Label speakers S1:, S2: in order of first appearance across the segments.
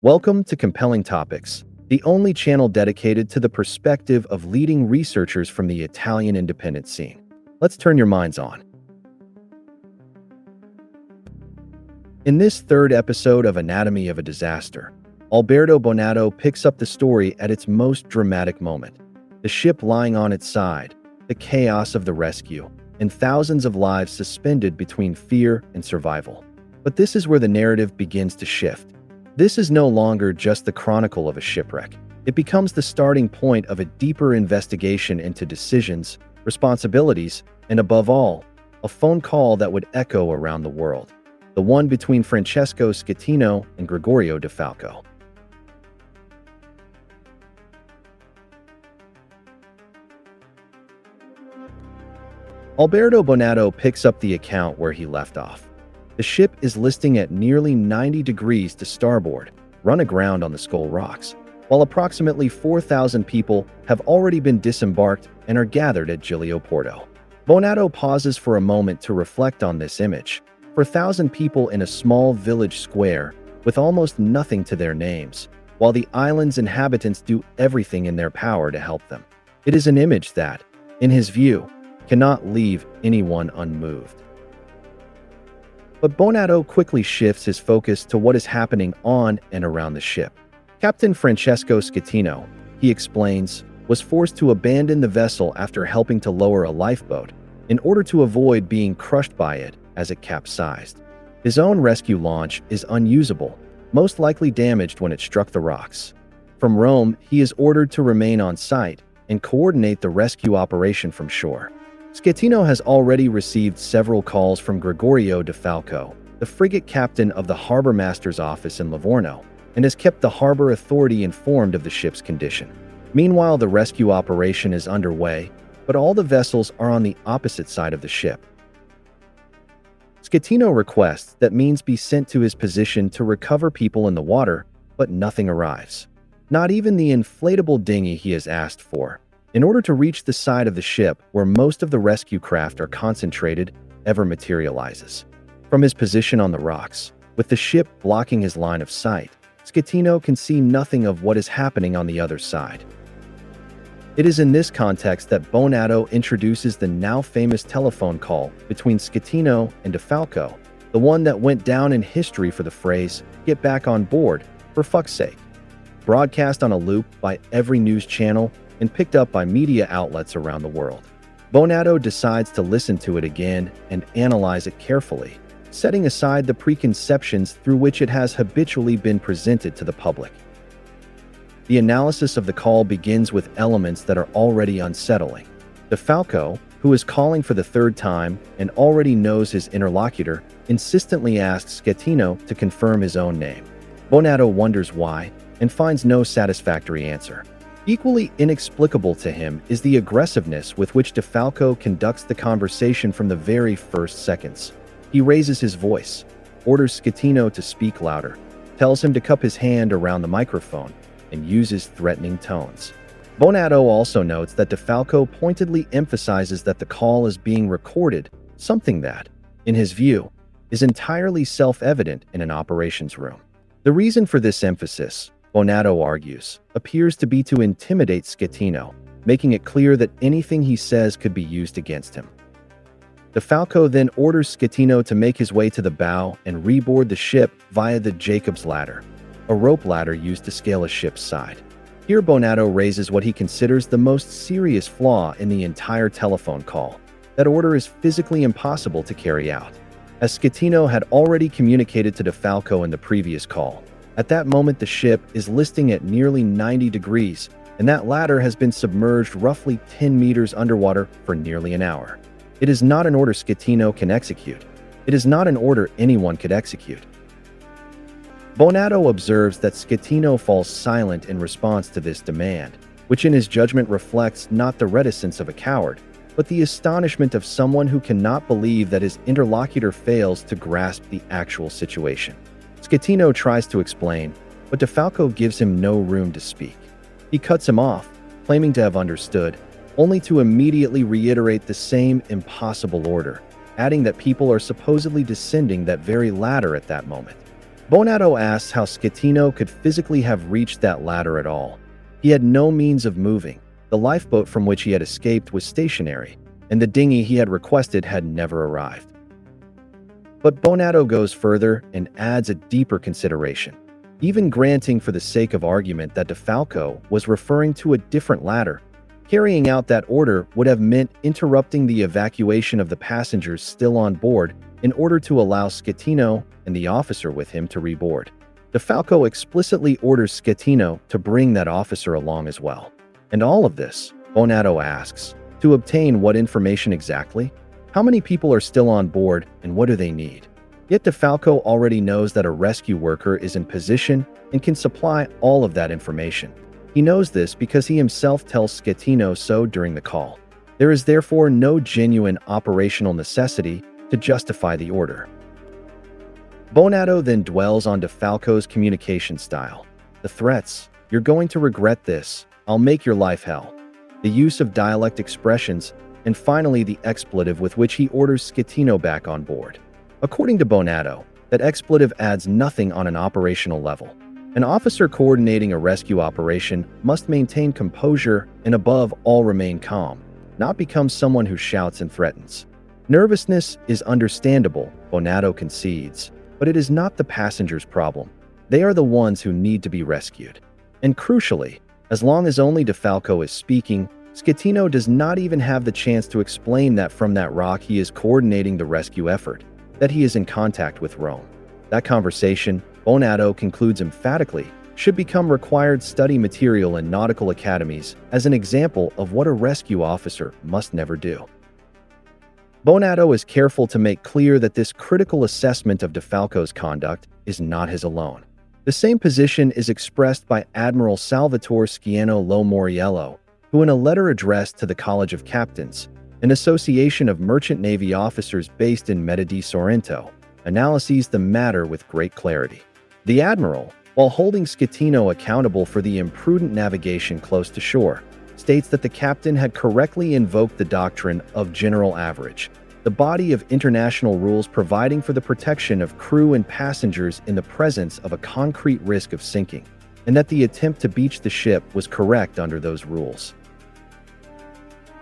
S1: Welcome to Compelling Topics, the only channel dedicated to the perspective of leading researchers from the Italian independent scene. Let's turn your minds on. In this third episode of Anatomy of a Disaster, Alberto Bonato picks up the story at its most dramatic moment. The ship lying on its side, the chaos of the rescue, and thousands of lives suspended between fear and survival. But this is where the narrative begins to shift. This is no longer just the chronicle of a shipwreck. It becomes the starting point of a deeper investigation into decisions, responsibilities, and above all, a phone call that would echo around the world. The one between Francesco Schettino and Gregorio de Falco. Alberto Bonato picks up the account where he left off. The ship is listing at nearly 90 degrees to starboard, run aground on the Skull Rocks, while approximately 4,000 people have already been disembarked and are gathered at Giglio Porto. Bonato pauses for a moment to reflect on this image. 4,000 people in a small village square with almost nothing to their names, while the island's inhabitants do everything in their power to help them. It is an image that, in his view, cannot leave anyone unmoved. But Bonato quickly shifts his focus to what is happening on and around the ship. Captain Francesco Schettino, he explains, was forced to abandon the vessel after helping to lower a lifeboat in order to avoid being crushed by it as it capsized. His own rescue launch is unusable, most likely damaged when it struck the rocks. From Rome, he is ordered to remain on site and coordinate the rescue operation from shore. Schettino has already received several calls from Gregorio de Falco, the frigate captain of the harbor master's office in Livorno, and has kept the harbor authority informed of the ship's condition. Meanwhile, the rescue operation is underway, but all the vessels are on the opposite side of the ship. Schettino requests that means be sent to his position to recover people in the water, but nothing arrives. Not even the inflatable dinghy he has asked for, in order to reach the side of the ship where most of the rescue craft are concentrated, ever materializes. From his position on the rocks, with the ship blocking his line of sight, Schettino can see nothing of what is happening on the other side. It is in this context that Bonato introduces the now famous telephone call between Schettino and de Falco, the one that went down in history for the phrase, "Get back on board, for fuck's sake." Broadcast on a loop by every news channel and picked up by media outlets around the world. Bonato decides to listen to it again and analyze it carefully, setting aside the preconceptions through which it has habitually been presented to the public. The analysis of the call begins with elements that are already unsettling. De Falco, who is calling for the third time and already knows his interlocutor, insistently asks Schettino to confirm his own name. Bonato wonders why and finds no satisfactory answer. Equally inexplicable to him is the aggressiveness with which de Falco conducts the conversation from the very first seconds. He raises his voice, orders Schettino to speak louder, tells him to cup his hand around the microphone, and uses threatening tones. Bonato also notes that DeFalco pointedly emphasizes that the call is being recorded, something that, in his view, is entirely self-evident in an operations room. The reason for this emphasis, Bonato argues, appears to be to intimidate Schettino, making it clear that anything he says could be used against him. DeFalco then orders Schettino to make his way to the bow and reboard the ship via the Jacob's ladder, a rope ladder used to scale a ship's side. Here Bonato raises what he considers the most serious flaw in the entire telephone call. That order is physically impossible to carry out, as Schettino had already communicated to DeFalco in the previous call. At that moment, the ship is listing at nearly 90 degrees, and that ladder has been submerged roughly 10 meters underwater for nearly an hour. It is not an order Schettino can execute. It is not an order anyone could execute. Bonato observes that Schettino falls silent in response to this demand, which in his judgment reflects not the reticence of a coward, but the astonishment of someone who cannot believe that his interlocutor fails to grasp the actual situation. Schettino tries to explain, but DeFalco gives him no room to speak. He cuts him off, claiming to have understood, only to immediately reiterate the same impossible order, adding that people are supposedly descending that very ladder at that moment. Bonato asks how Schettino could physically have reached that ladder at all. He had no means of moving. The lifeboat from which he had escaped was stationary, and the dinghy he had requested had never arrived. But Bonato goes further and adds a deeper consideration, even granting for the sake of argument that DeFalco was referring to a different ladder. Carrying out that order would have meant interrupting the evacuation of the passengers still on board in order to allow Schettino and the officer with him to reboard. DeFalco explicitly orders Schettino to bring that officer along as well. And all of this, Bonato asks, to obtain what information exactly? How many people are still on board and what do they need? Yet DeFalco already knows that a rescue worker is in position and can supply all of that information. He knows this because he himself tells Schettino so during the call. There is therefore no genuine operational necessity to justify the order. Bonato then dwells on DeFalco's communication style. The threats, "You're going to regret this," "I'll make your life hell," the use of dialect expressions, and finally the expletive with which he orders Schettino back on board. According to Bonato, that expletive adds nothing on an operational level. An officer coordinating a rescue operation must maintain composure and above all remain calm, not become someone who shouts and threatens. Nervousness is understandable, Bonato concedes, but it is not the passenger's problem. They are the ones who need to be rescued. And crucially, as long as only DeFalco is speaking, Schettino does not even have the chance to explain that from that rock he is coordinating the rescue effort, that he is in contact with Rome. That conversation, Bonato concludes emphatically, should become required study material in nautical academies as an example of what a rescue officer must never do. Bonato is careful to make clear that this critical assessment of DeFalco's conduct is not his alone. The same position is expressed by Admiral Salvatore Sciano Lo Moriello, who in a letter addressed to the College of Captains, an association of merchant navy officers based in Meta di Sorrento, analyses the matter with great clarity. The admiral, while holding Schettino accountable for the imprudent navigation close to shore, states that the captain had correctly invoked the doctrine of general average, the body of international rules providing for the protection of crew and passengers in the presence of a concrete risk of sinking, and that the attempt to beach the ship was correct under those rules.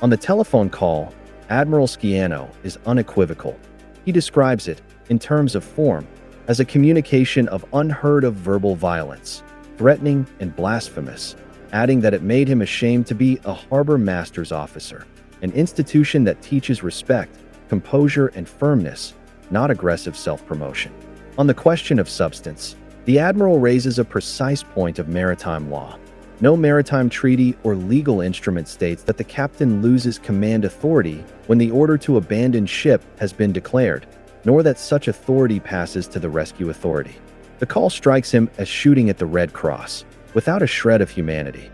S1: On the telephone call, Admiral Sciano is unequivocal. He describes it, in terms of form, as a communication of unheard-of verbal violence, threatening and blasphemous, adding that it made him ashamed to be a harbor master's officer, an institution that teaches respect, composure, and firmness, not aggressive self-promotion. On the question of substance, the admiral raises a precise point of maritime law. No maritime treaty or legal instrument states that the captain loses command authority when the order to abandon ship has been declared, nor that such authority passes to the rescue authority. The call strikes him as shooting at the Red Cross, without a shred of humanity.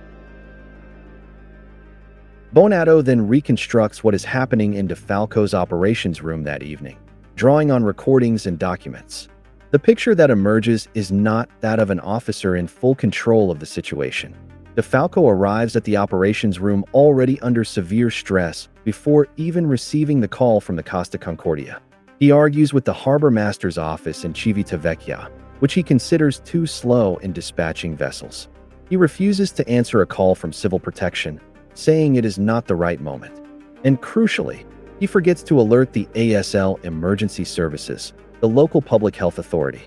S1: Bonato then reconstructs what is happening in DeFalco's operations room that evening, drawing on recordings and documents. The picture that emerges is not that of an officer in full control of the situation. Falco arrives at the operations room already under severe stress before even receiving the call from the Costa Concordia. He argues with the harbor master's office in Civitavecchia, which he considers too slow in dispatching vessels. He refuses to answer a call from Civil Protection, saying it is not the right moment. And crucially, he forgets to alert the ASL Emergency Services, the local public health authority.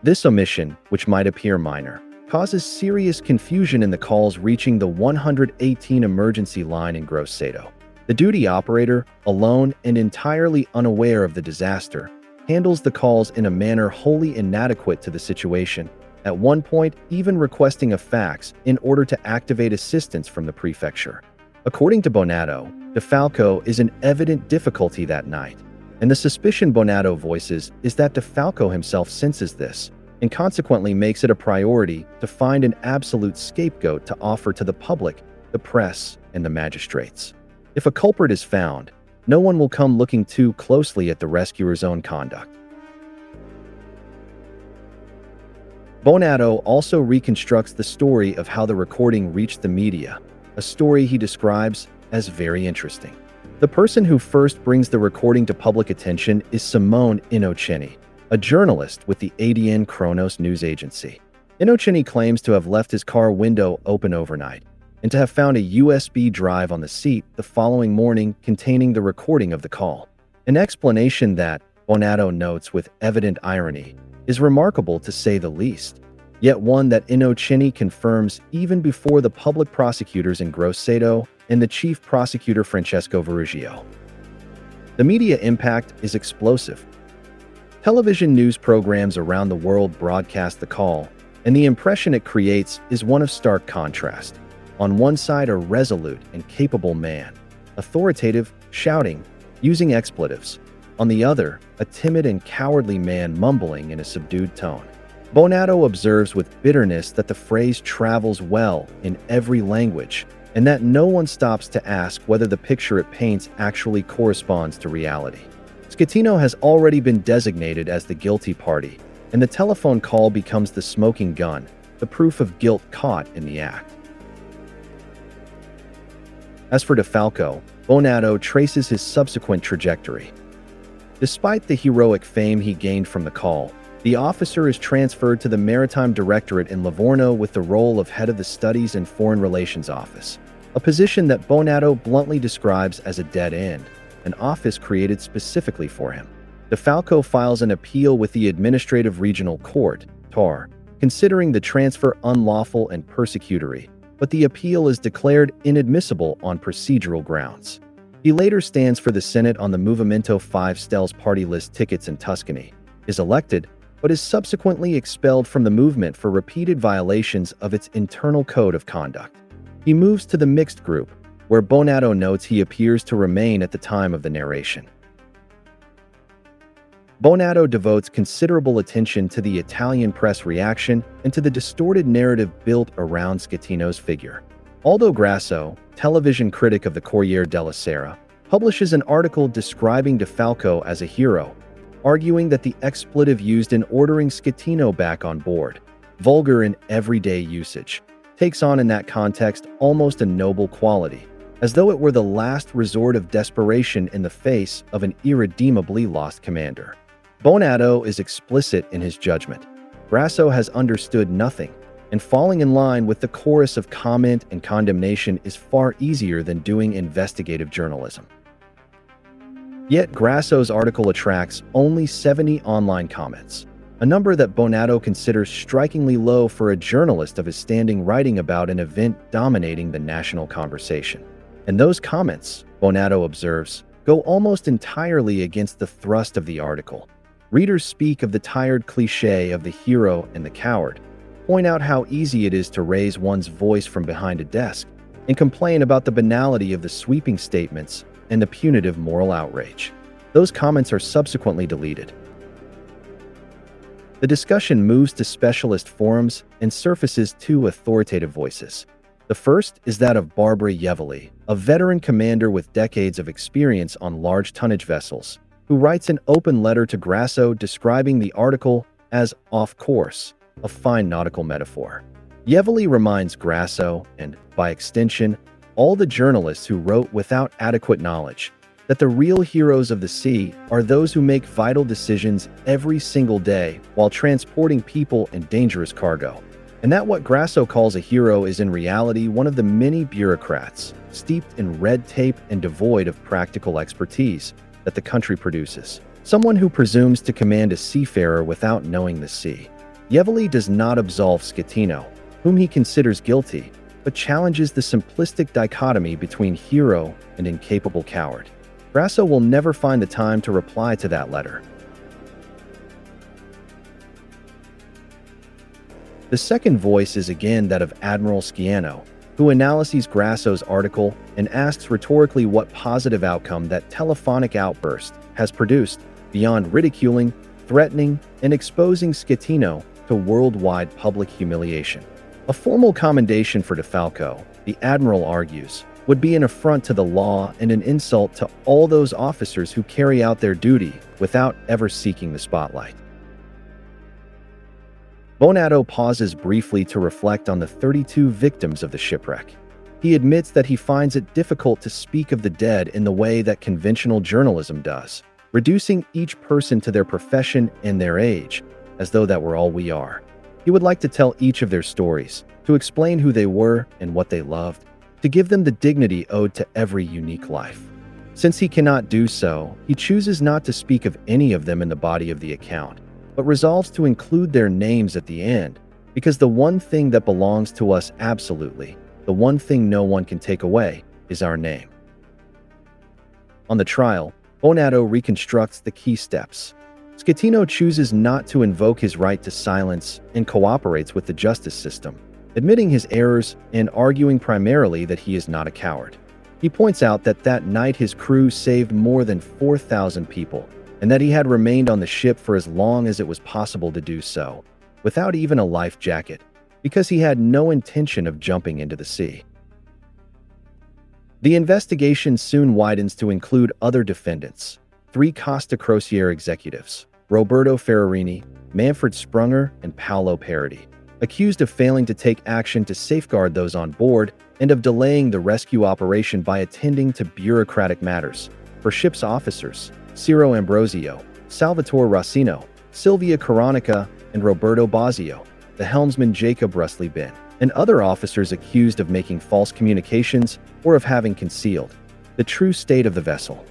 S1: This omission, which might appear minor, causes serious confusion in the calls reaching the 118 emergency line in Grosseto. The duty operator, alone and entirely unaware of the disaster, handles the calls in a manner wholly inadequate to the situation, at one point even requesting a fax in order to activate assistance from the prefecture. According to Bonato, Falco is in evident difficulty that night, and the suspicion Bonato voices is that Falco himself senses this, and consequently makes it a priority to find an absolute scapegoat to offer to the public, the press, and the magistrates. If a culprit is found, no one will come looking too closely at the rescuer's own conduct. Bonato also reconstructs the story of how the recording reached the media, a story he describes as very interesting. The person who first brings the recording to public attention is Simone Innocenti, a journalist with the ADN Kronos news agency. Innocenti claims to have left his car window open overnight and to have found a USB drive on the seat the following morning containing the recording of the call. An explanation that, Bonato notes with evident irony, is remarkable to say the least, yet one that Innocenti confirms even before the public prosecutors in Grosseto and the chief prosecutor Francesco Verugio. The media impact is explosive. Television news programs around the world broadcast the call, and the impression it creates is one of stark contrast. On one side, a resolute and capable man, authoritative, shouting, using expletives. On the other, a timid and cowardly man mumbling in a subdued tone. Bonato observes with bitterness that the phrase travels well in every language, and that no one stops to ask whether the picture it paints actually corresponds to reality. Schettino has already been designated as the guilty party, and the telephone call becomes the smoking gun, the proof of guilt caught in the act. As for Falco, Bonato traces his subsequent trajectory. Despite the heroic fame he gained from the call, the officer is transferred to the Maritime Directorate in Livorno with the role of head of the Studies and Foreign Relations Office, a position that Bonato bluntly describes as a dead end, an office created specifically for him. Falco files an appeal with the Administrative Regional Court, TAR, considering the transfer unlawful and persecutory, but the appeal is declared inadmissible on procedural grounds. He later stands for the Senate on the Movimento 5 Stelle's party list tickets in Tuscany, is elected, but is subsequently expelled from the movement for repeated violations of its internal code of conduct. He moves to the mixed group, where Bonato notes he appears to remain at the time of the narration. Bonato devotes considerable attention to the Italian press reaction and to the distorted narrative built around Schettino's figure. Aldo Grasso, television critic of the Corriere della Sera, publishes an article describing Falco as a hero, arguing that the expletive used in ordering Schettino back on board, vulgar in everyday usage, takes on in that context almost a noble quality, as though it were the last resort of desperation in the face of an irredeemably lost commander. Bonato is explicit in his judgment. Grasso has understood nothing, and falling in line with the chorus of comment and condemnation is far easier than doing investigative journalism. Yet Grasso's article attracts only 70 online comments, a number that Bonato considers strikingly low for a journalist of his standing writing about an event dominating the national conversation. And those comments, Bonato observes, go almost entirely against the thrust of the article. Readers speak of the tired cliché of the hero and the coward, point out how easy it is to raise one's voice from behind a desk, and complain about the banality of the sweeping statements and the punitive moral outrage. Those comments are subsequently deleted. The discussion moves to specialist forums and surfaces two authoritative voices. The first is that of Barbara Yevoli, a veteran commander with decades of experience on large tonnage vessels, who writes an open letter to Grasso describing the article as off course, a fine nautical metaphor. Yevely reminds Grasso, and, by extension, all the journalists who wrote without adequate knowledge, that the real heroes of the sea are those who make vital decisions every single day while transporting people and dangerous cargo. And that what Grasso calls a hero is in reality one of the many bureaucrats, steeped in red tape and devoid of practical expertise, that the country produces. Someone who presumes to command a seafarer without knowing the sea. Yevely does not absolve Schettino, whom he considers guilty, but challenges the simplistic dichotomy between hero and incapable coward. Grasso will never find the time to reply to that letter. The second voice is again that of Admiral Schettino, who analyzes Grasso's article and asks rhetorically what positive outcome that telephonic outburst has produced beyond ridiculing, threatening, and exposing Schettino to worldwide public humiliation. A formal commendation for Falco, the admiral argues, would be an affront to the law and an insult to all those officers who carry out their duty without ever seeking the spotlight. Bonato pauses briefly to reflect on the 32 victims of the shipwreck. He admits that he finds it difficult to speak of the dead in the way that conventional journalism does, reducing each person to their profession and their age, as though that were all we are. He would like to tell each of their stories, to explain who they were and what they loved, to give them the dignity owed to every unique life. Since he cannot do so, he chooses not to speak of any of them in the body of the account, but resolves to include their names at the end, because the one thing that belongs to us absolutely, the one thing no one can take away, is our name. On the trial, Bonato reconstructs the key steps. Schettino chooses not to invoke his right to silence and cooperates with the justice system, admitting his errors and arguing primarily that he is not a coward. He points out that that night his crew saved more than 4,000 people, and that he had remained on the ship for as long as it was possible to do so, without even a life jacket, because he had no intention of jumping into the sea. The investigation soon widens to include other defendants, 3 Costa Concordia executives, Roberto Ferrarini, Manfred Sprunger, and Paolo Parodi, accused of failing to take action to safeguard those on board and of delaying the rescue operation by attending to bureaucratic matters. For ship's officers, Ciro Ambrosio, Salvatore Rossino, Silvia Coronica, and Roberto Bazzio, the helmsman Jacob Rustley-Bin, and other officers accused of making false communications or of having concealed the true state of the vessel.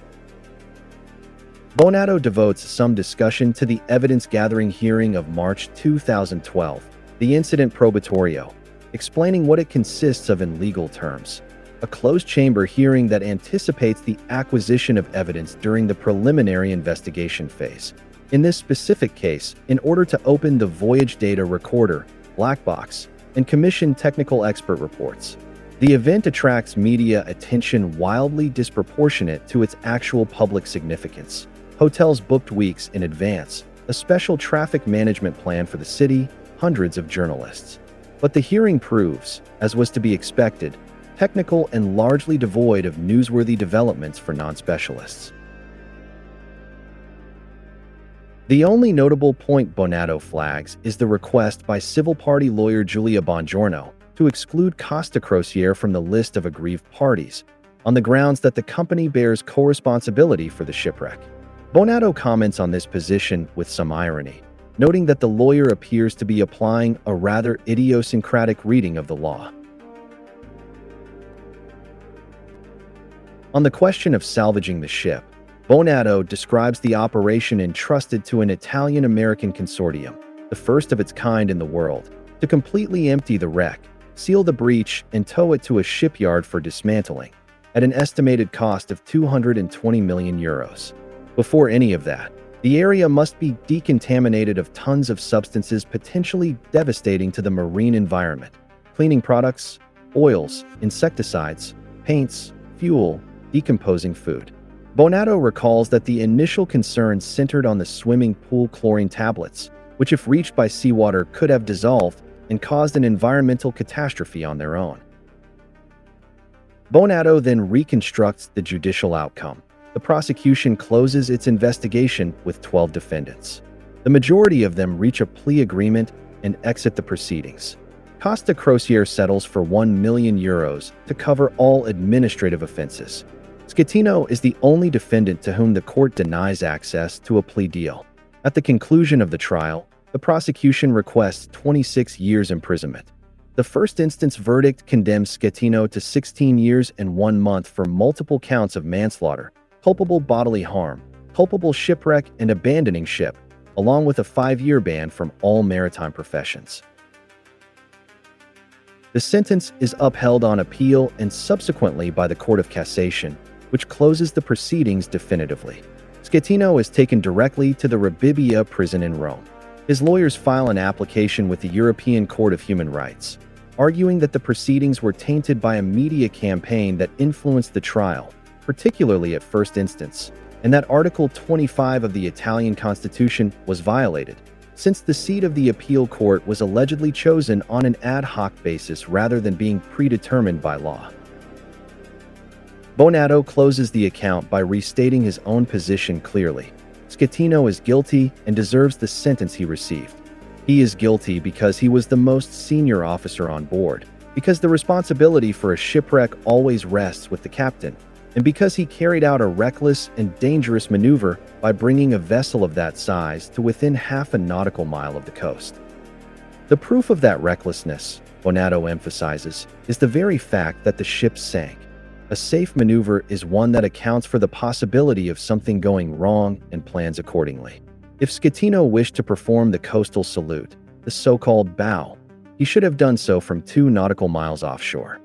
S1: Bonato devotes some discussion to the evidence-gathering hearing of March 2012, the incident probatorio, explaining what it consists of in legal terms. A closed-chamber hearing that anticipates the acquisition of evidence during the preliminary investigation phase. In this specific case, in order to open the voyage data recorder, black box, and commission technical expert reports. The event attracts media attention wildly disproportionate to its actual public significance. Hotels booked weeks in advance, a special traffic management plan for the city, hundreds of journalists. But the hearing proves, as was to be expected, technical and largely devoid of newsworthy developments for non-specialists. The only notable point Bonato flags is the request by civil party lawyer Giulia Bongiorno to exclude Costa Concordia from the list of aggrieved parties, on the grounds that the company bears co-responsibility for the shipwreck. Bonato comments on this position with some irony, noting that the lawyer appears to be applying a rather idiosyncratic reading of the law. On the question of salvaging the ship, Bonato describes the operation entrusted to an Italian-American consortium, the first of its kind in the world, to completely empty the wreck, seal the breach, and tow it to a shipyard for dismantling, at an estimated cost of €220 million. Before any of that, the area must be decontaminated of tons of substances potentially devastating to the marine environment: cleaning products, oils, insecticides, paints, fuel, decomposing food. Bonato recalls that the initial concerns centered on the swimming pool chlorine tablets, which if reached by seawater could have dissolved and caused an environmental catastrophe on their own. Bonato then reconstructs the judicial outcome. The prosecution closes its investigation with 12 defendants. The majority of them reach a plea agreement and exit the proceedings. Costa Concordia settles for €1 million to cover all administrative offenses. Schettino is the only defendant to whom the court denies access to a plea deal. At the conclusion of the trial, the prosecution requests 26 years imprisonment. The first instance verdict condemns Schettino to 16 years and 1 month for multiple counts of manslaughter, culpable bodily harm, culpable shipwreck, and abandoning ship, along with a 5-year ban from all maritime professions. The sentence is upheld on appeal and subsequently by the Court of Cassation, which closes the proceedings definitively. Schettino is taken directly to the Rebibbia prison in Rome. His lawyers file an application with the European Court of Human Rights, arguing that the proceedings were tainted by a media campaign that influenced the trial, particularly at first instance, and that Article 25 of the Italian Constitution was violated, since the seat of the appeal court was allegedly chosen on an ad hoc basis rather than being predetermined by law. Bonato closes the account by restating his own position clearly. Schettino is guilty and deserves the sentence he received. He is guilty because he was the most senior officer on board, because the responsibility for a shipwreck always rests with the captain, and because he carried out a reckless and dangerous maneuver by bringing a vessel of that size to within half a nautical mile of the coast. The proof of that recklessness, Bonato emphasizes, is the very fact that the ship sank. A safe maneuver is one that accounts for the possibility of something going wrong and plans accordingly. If Schettino wished to perform the coastal salute, the so-called bow, he should have done so from 2 nautical miles offshore.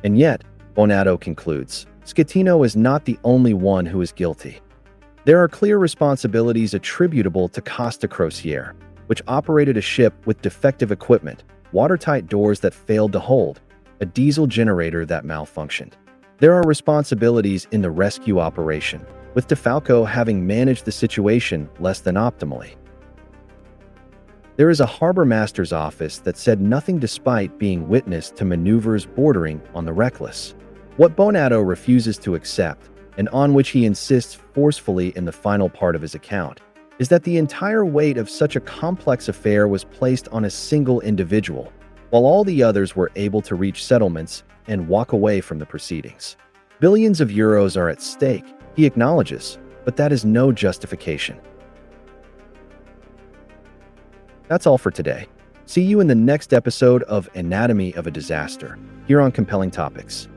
S1: And yet, Bonato concludes, Schettino is not the only one who is guilty. There are clear responsibilities attributable to Costa Concordia, which operated a ship with defective equipment, watertight doors that failed to hold, a diesel generator that malfunctioned. There are responsibilities in the rescue operation, with Falco having managed the situation less than optimally. There is a harbor master's office that said nothing despite being witness to maneuvers bordering on the reckless. What Bonato refuses to accept, and on which he insists forcefully in the final part of his account, is that the entire weight of such a complex affair was placed on a single individual, while all the others were able to reach settlements and walk away from the proceedings. Billions of euros are at stake, he acknowledges, but that is no justification. That's all for today. See you in the next episode of Anatomy of a Disaster, here on Compelling Topics.